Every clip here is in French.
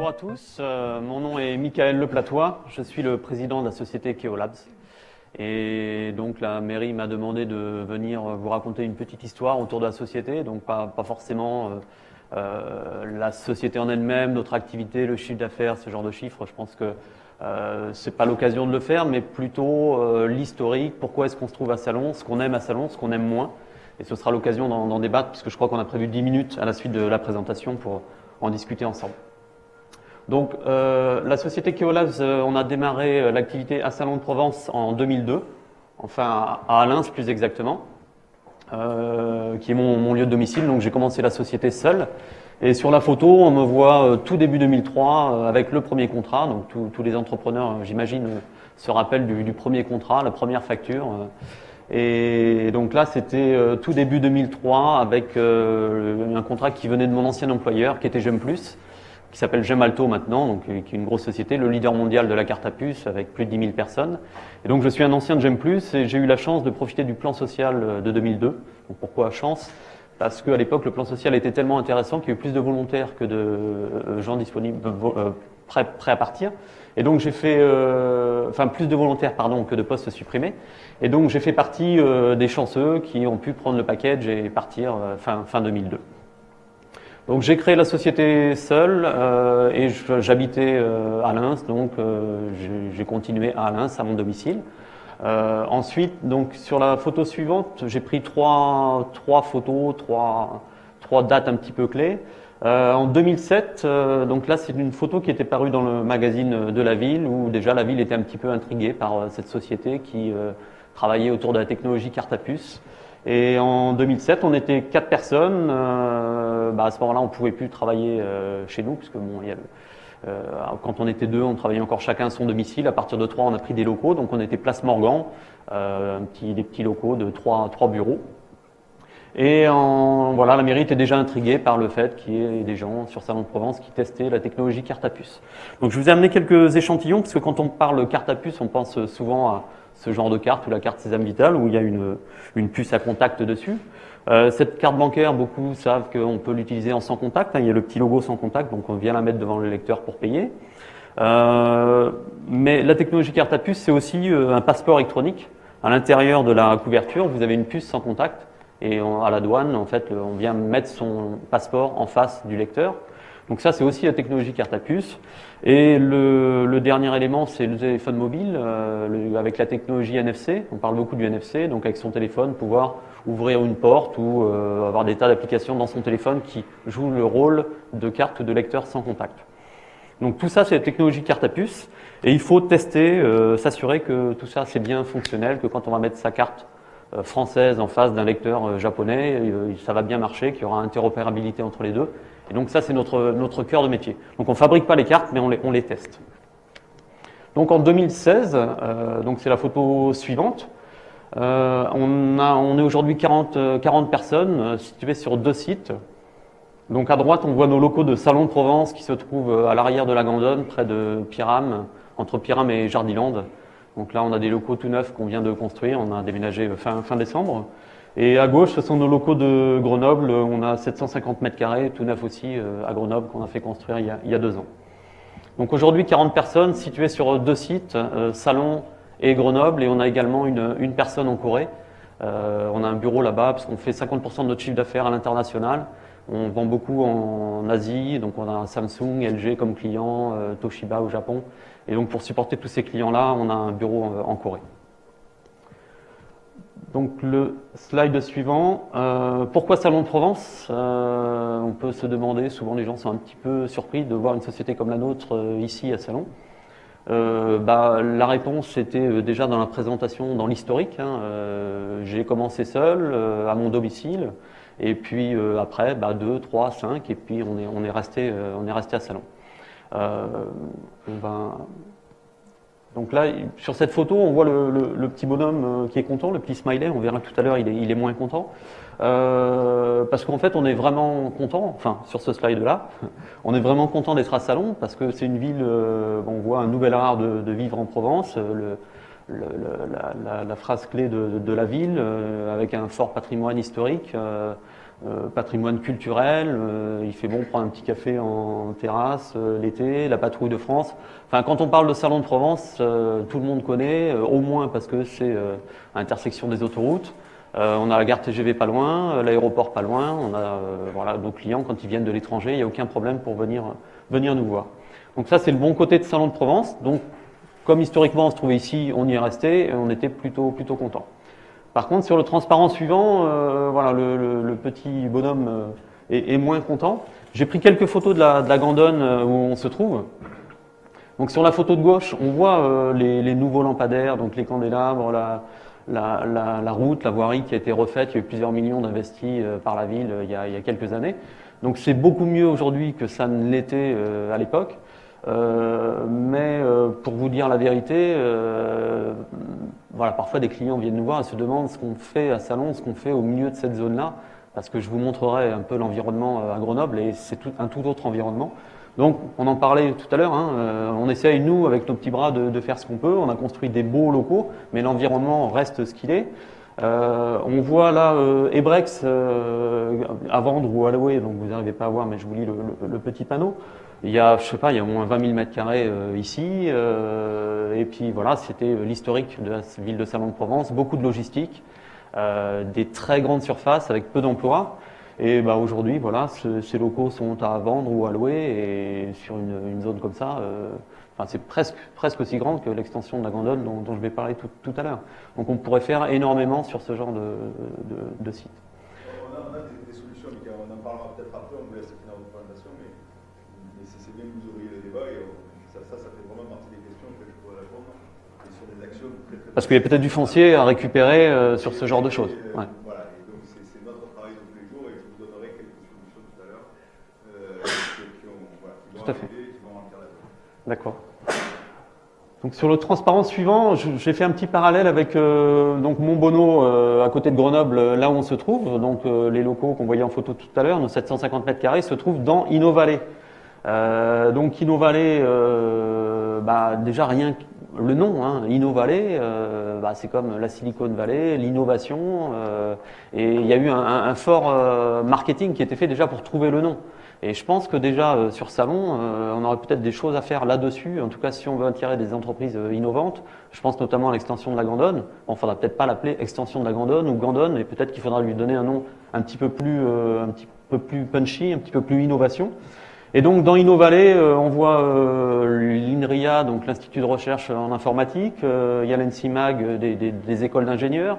Bonjour à tous, mon nom est Michael Leplatois, je suis le président de la société Keolabs. Et donc la mairie m'a demandé de venir vous raconter une petite histoire autour de la société, donc pas forcément la société en elle-même, notre activité, le chiffre d'affaires, ce genre de chiffres. Je pense que c'est pas l'occasion de le faire, mais plutôt l'historique, pourquoi est-ce qu'on se trouve à Salon, ce qu'on aime à Salon, ce qu'on aime moins. Et ce sera l'occasion d'en débattre, puisque je crois qu'on a prévu 10 minutes à la suite de la présentation pour en discuter ensemble. Donc la société Keolabs, on a démarré l'activité à Salon de Provence en 2002, enfin à Alins plus exactement, qui est mon lieu de domicile. Donc j'ai commencé la société seul. Et sur la photo, on me voit tout début 2003 avec le premier contrat. Donc tous les entrepreneurs, j'imagine, se rappellent du premier contrat, la première facture. Et donc là, c'était tout début 2003 avec un contrat qui venait de mon ancien employeur, qui était Gem+, qui s'appelle Gemalto maintenant, donc qui est une grosse société, le leader mondial de la carte à puce avec plus de 10 000 personnes. Et donc je suis un ancien de Gem+, et j'ai eu la chance de profiter du plan social de 2002. Donc pourquoi chance? Parce qu'à l'époque, le plan social était tellement intéressant qu'il y a eu plus de volontaires que de gens disponibles, prêts à partir. Et donc j'ai fait, plus de volontaires pardon que de postes supprimés. Et donc j'ai fait partie des chanceux qui ont pu prendre le package et partir fin 2002. Donc j'ai créé la société seul et j'habitais à Lens, donc j'ai continué à Lens, à mon domicile. Ensuite, donc sur la photo suivante, j'ai pris trois photos, trois dates un petit peu clés. En 2007, donc là c'est une photo qui était parue dans le magazine de la ville, où déjà la ville était un petit peu intriguée par cette société qui travaillait autour de la technologie carte à puce. Et en 2007, on était 4 personnes. À ce moment-là, on ne pouvait plus travailler chez nous, parce que quand on était 2, on travaillait encore chacun à son domicile. À partir de 3, on a pris des locaux, donc on était Place Morgan, des petits locaux de 3 bureaux. Et la mairie était déjà intriguée par le fait qu'il y ait des gens sur Salon de Provence qui testaient la technologie carte à puce. Donc je vous ai amené quelques échantillons, parce que quand on parle carte à puce, on pense souvent à ce genre de carte, ou la carte Sésame Vital, où il y a une puce à contact dessus. Cette carte bancaire, beaucoup savent qu'on peut l'utiliser en sans contact. Il y a le petit logo sans contact, donc on vient la mettre devant le lecteur pour payer. Mais la technologie carte à puce, c'est aussi un passeport électronique. À l'intérieur de la couverture, vous avez une puce sans contact. Et à la douane, en fait, on vient mettre son passeport en face du lecteur. Donc ça, c'est aussi la technologie carte à puce. Et le dernier élément, c'est le téléphone mobile avec la technologie NFC. On parle beaucoup du NFC, donc avec son téléphone, pouvoir ouvrir une porte ou avoir des tas d'applications dans son téléphone qui jouent le rôle de carte ou de lecteur sans contact. Donc tout ça, c'est la technologie carte à puce. Et il faut tester, s'assurer que tout ça, c'est bien fonctionnel, que quand on va mettre sa carte française en face d'un lecteur japonais, ça va bien marcher, qu'il y aura interopérabilité entre les deux. Et donc ça, c'est notre cœur de métier. Donc on ne fabrique pas les cartes, mais on les teste. Donc en 2016, donc c'est la photo suivante, on est aujourd'hui 40 personnes situées sur 2 sites. Donc à droite, on voit nos locaux de Salon de Provence qui se trouvent à l'arrière de la Gandonne, près de Pyram, entre Pyram et Jardiland. Donc là, on a des locaux tout neufs qu'on vient de construire, on a déménagé fin décembre. Et à gauche, ce sont nos locaux de Grenoble, on a 750 mètres carrés, tout neuf aussi à Grenoble, qu'on a fait construire il y a 2 ans. Donc aujourd'hui, 40 personnes situées sur 2 sites, Salon et Grenoble, et on a également une personne en Corée. On a un bureau là-bas, parce qu'on fait 50% de notre chiffre d'affaires à l'international. On vend beaucoup en Asie, donc on a Samsung, LG comme client, Toshiba au Japon. Et donc pour supporter tous ces clients-là, on a un bureau en Corée. Donc le slide suivant, pourquoi Salon de Provence? On peut se demander, souvent les gens sont un petit peu surpris de voir une société comme la nôtre ici à Salon. La réponse était déjà dans la présentation, dans l'historique. J'ai commencé seul, à mon domicile, et puis après 2, 3, 5, et puis on est resté à Salon. Donc là, sur cette photo, on voit le petit bonhomme qui est content, le petit smiley. On verra tout à l'heure, il est moins content. Parce qu'en fait, on est vraiment content, enfin, sur ce slide-là, on est vraiment content d'être à Salon, parce que c'est une ville, on voit un nouvel art de vivre en Provence, la phrase clé de la ville, avec un fort patrimoine historique, patrimoine culturel, il fait bon prendre un petit café en terrasse l'été, la patrouille de France. Enfin, quand on parle de Salon de Provence, tout le monde connaît, au moins parce que c'est à l'intersection des autoroutes. On a la gare TGV pas loin, l'aéroport pas loin, on a voilà, nos clients quand ils viennent de l'étranger, il n'y a aucun problème pour venir nous voir. Donc ça c'est le bon côté de Salon de Provence. Donc comme historiquement on se trouvait ici, on y est resté et on était plutôt content. Par contre, sur le transparent suivant, voilà, le petit bonhomme est moins content. J'ai pris quelques photos de la Gandonne où on se trouve. Donc sur la photo de gauche, on voit les nouveaux lampadaires, donc les candélabres, la route, la voirie qui a été refaite. Il y a eu plusieurs millions d'investis par la ville il y a quelques années. Donc c'est beaucoup mieux aujourd'hui que ça ne l'était à l'époque. Mais pour vous dire la vérité, voilà, parfois des clients viennent nous voir et se demandent ce qu'on fait à Salon, ce qu'on fait au milieu de cette zone-là, parce que je vous montrerai un peu l'environnement à Grenoble et c'est un tout autre environnement. Donc on en parlait tout à l'heure, hein, on essaye nous avec nos petits bras de faire ce qu'on peut, on a construit des beaux locaux, mais l'environnement reste ce qu'il est. On voit là Ebrex à vendre ou à louer, donc vous n'arrivez pas à voir, mais je vous lis le petit panneau. Il y a, je sais pas, il y a au moins 20 000 mètres carrés ici, et puis voilà, c'était l'historique de la ville de Salon de Provence, beaucoup de logistique, des très grandes surfaces avec peu d'emplois. Et bah, aujourd'hui, voilà, ces locaux sont à vendre ou à louer, et sur une zone comme ça, enfin, c'est presque aussi grande que l'extension de la Gandonne dont je vais parler tout à l'heure. Donc on pourrait faire énormément sur ce genre de site. On a des solutions, mais on en parlera peut-être après, on vous laisse finir votre présentation, mais c'est bien que vous ouvriez le débat, et ça fait vraiment partie des questions que je pourrais répondre, et sur des actions très parce qu'il y a peut-être du foncier à récupérer sur ce genre de choses. Ouais. Voilà, et donc c'est notre travail de tous les jours, et je vous donnerai quelques solutions tout à l'heure qui vont arriver, qui vont remplir la zone. D'accord. Donc sur le transparent suivant, j'ai fait un petit parallèle avec donc Montbonneau à côté de Grenoble, là où on se trouve. Donc les locaux qu'on voyait en photo tout à l'heure, nos 750 mètres carrés, se trouvent dans InnoValley. Donc InnoValley, bah, déjà rien que le nom, hein, InnoValley, bah, c'est comme la Silicon Valley, l'innovation. Et il y a eu un fort marketing qui était fait déjà pour trouver le nom. Et je pense que déjà sur Salon, on aurait peut-être des choses à faire là-dessus. En tout cas, si on veut attirer des entreprises innovantes, je pense notamment à l'extension de la Gandonne. Bon, faudra peut-être pas l'appeler extension de la Gandonne ou Gandonne, et peut-être qu'il faudra lui donner un nom un petit peu plus punchy, un petit peu plus innovation. Et donc dans InnoValley, on voit l'INRIA, donc l'Institut de recherche en informatique, il y a l'ENSIMAG des écoles d'ingénieurs,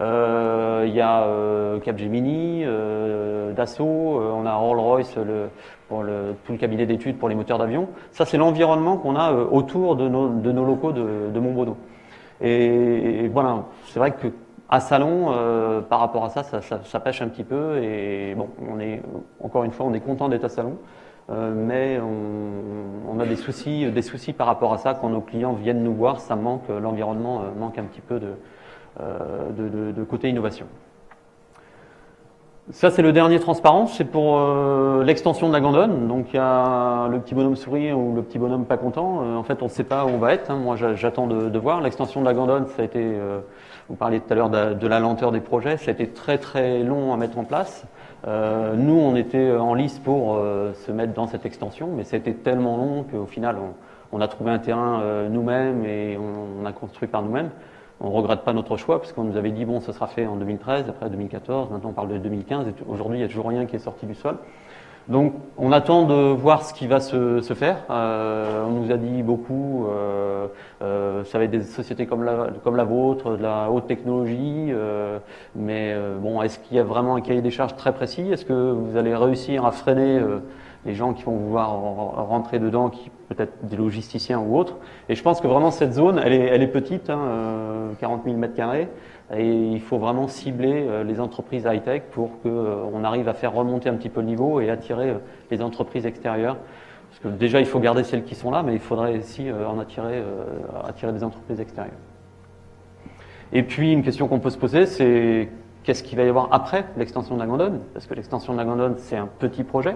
il y a Capgemini, Dassault, on a Rolls-Royce pour tout le cabinet d'études pour les moteurs d'avion. Ça c'est l'environnement qu'on a autour de nos locaux de Montbonneau. Et voilà, c'est vrai que à Salon, par rapport à ça pêche un petit peu. Et bon, encore une fois, on est content d'être à Salon. Mais on a des soucis par rapport à ça. Quand nos clients viennent nous voir, ça manque, l'environnement manque un petit peu de côté innovation. Ça, c'est le dernier transparent, c'est pour l'extension de la Gandonne. Donc il y a le petit bonhomme sourire ou le petit bonhomme pas content. En fait, on ne sait pas où on va être. Hein. Moi, j'attends de voir. L'extension de la Gandonne, ça a été, vous parliez tout à l'heure de la lenteur des projets, ça a été très très long à mettre en place. Nous, on était en lice pour se mettre dans cette extension, mais ça a été tellement long qu'au final, on a trouvé un terrain nous-mêmes et on a construit par nous-mêmes. On ne regrette pas notre choix, parce qu'on nous avait dit, bon, ça sera fait en 2013, après 2014, maintenant on parle de 2015, et aujourd'hui, il n'y a toujours rien qui est sorti du sol. Donc, on attend de voir ce qui va se faire. On nous a dit beaucoup, ça va être des sociétés comme la vôtre, de la haute technologie, mais bon, est-ce qu'il y a vraiment un cahier des charges très précis? Est-ce que vous allez réussir à freiner les gens qui vont vouloir rentrer dedans, qui peut-être des logisticiens ou autres? Et je pense que vraiment cette zone, elle est petite, hein, 40 000 mètres carrés, et il faut vraiment cibler les entreprises high-tech pour qu'on arrive à faire remonter un petit peu le niveau et attirer les entreprises extérieures. Parce que déjà, il faut garder celles qui sont là, mais il faudrait aussi en attirer des entreprises extérieures. Et puis, une question qu'on peut se poser, c'est qu'est-ce qu'il va y avoir après l'extension de la Gandonne? Parce que l'extension de la Gandonne, c'est un petit projet.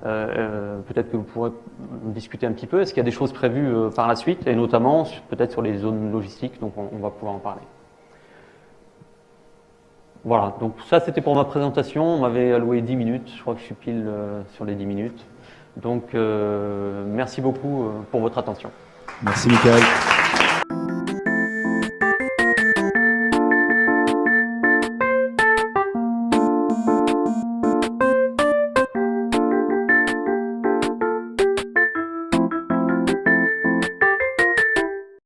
Peut-être que vous pourrez discuter un petit peu. Est-ce qu'il y a des choses prévues par la suite, et notamment peut-être sur les zones logistiques, donc on va pouvoir en parler. Voilà, donc ça c'était pour ma présentation, on m'avait alloué 10 minutes, je crois que je suis pile sur les 10 minutes. Donc merci beaucoup pour votre attention. Merci Michael.